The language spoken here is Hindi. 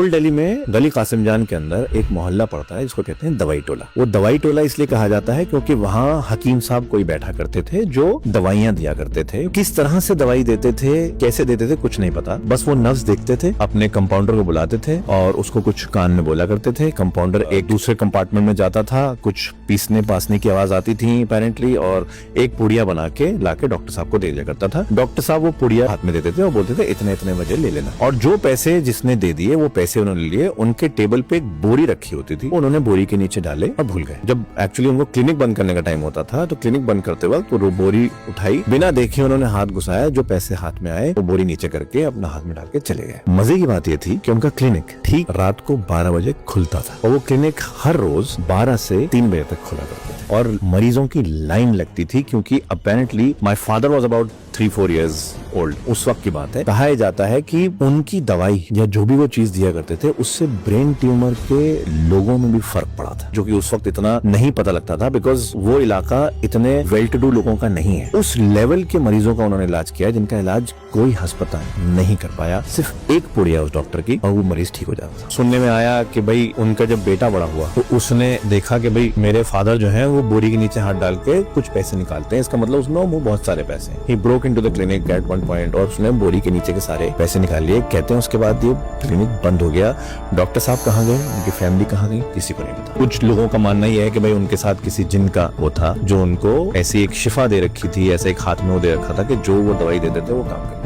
ओल्ड दिल्ली में गली कासिम जान के अंदर एक मोहल्ला पड़ता है जिसको कहते हैं दवाई टोला। वो दवाई टोला इसलिए कहा जाता है क्योंकि वहाँ हकीम साहब कोई बैठा करते थे जो दवाइयाँ दिया करते थे। किस तरह से दवाई देते थे, कैसे देते थे, कुछ नहीं पता। बस वो नब्ज देखते थे, अपने कंपाउंडर को बुलाते थे और उसको कुछ कान में बोला करते थे। कंपाउंडर एक दूसरे कंपार्टमेंट में जाता था, कुछ पीसने पासने की आवाज आती थी अपेरेंटली, और एक पुड़िया बना के लाके डॉक्टर साहब को दे दिया करता था। डॉक्टर साहब वो पुड़िया हाथ में देते थे और बोलते थे इतने इतने बजे ले लेना। और जो पैसे जिसने दे दिए वो पैसे उन्होंने लिए। उनके टेबल पे एक बोरी रखी होती थी, उन्होंने बोरी के नीचे डाले और भूल गए। जब एक्चुअली उनको क्लिनिक बंद करने का टाइम होता था तो क्लिनिक बंद करते वक्त वो बोरी उठाई, बिना देखे उन्होंने हाथ घुसाया, जो पैसे हाथ में आए वो बोरी नीचे करके अपना हाथ में डाल के चले गए। मजे की बात ये थी कि उनका क्लिनिक ठीक रात को 12 बजे खुलता था और वो क्लिनिक हर रोज 12 से 3 बजे तक खुला करते थे और मरीजों की लाइन लगती थी क्योंकि apparently my father was about 3-4 years old. उस वक्त की बात है। कहा जाता है कि उनकी दवाई या जो भी वो चीज दिया करते थे उससे ब्रेन ट्यूमर के लोगों में भी फर्क पड़ा था, जो कि उस वक्त इतना नहीं पता लगता था बिकॉज वो इलाका इतने वेल टू डू लोगों का नहीं है। उस लेवल के मरीजों का उन्होंने इलाज किया जिनका इलाज कोई अस्पताल नहीं कर पाया। सिर्फ एक पुड़िया उस डॉक्टर की और वो मरीज ठीक हो जाता था। सुनने में आया कि भाई उनका जब बेटा बड़ा हुआ तो उसने देखा कि भाई मेरे फादर जो है वो बोरी के नीचे हाथ डाल के कुछ पैसे निकालते हैं, इसका मतलब उसने वो बहुत सारे पैसे। He broke into the clinic eight one point और उसने बोरी के नीचे के सारे पैसे निकाल लिए। कहते हैं उसके बाद ये क्लिनिक बंद हो गया। डॉक्टर साहब कहाँ गए, उनकी फैमिली कहाँ गई, किसी को नहीं पता। कुछ लोगों का मानना यह है कि भाई उनके साथ किसी जिन का वो था जो उनको ऐसी एक शिफा दे रखी थी, ऐसे एक हाथ में वो दे रखा था कि जो वो दवाई दे देते वो काम करते।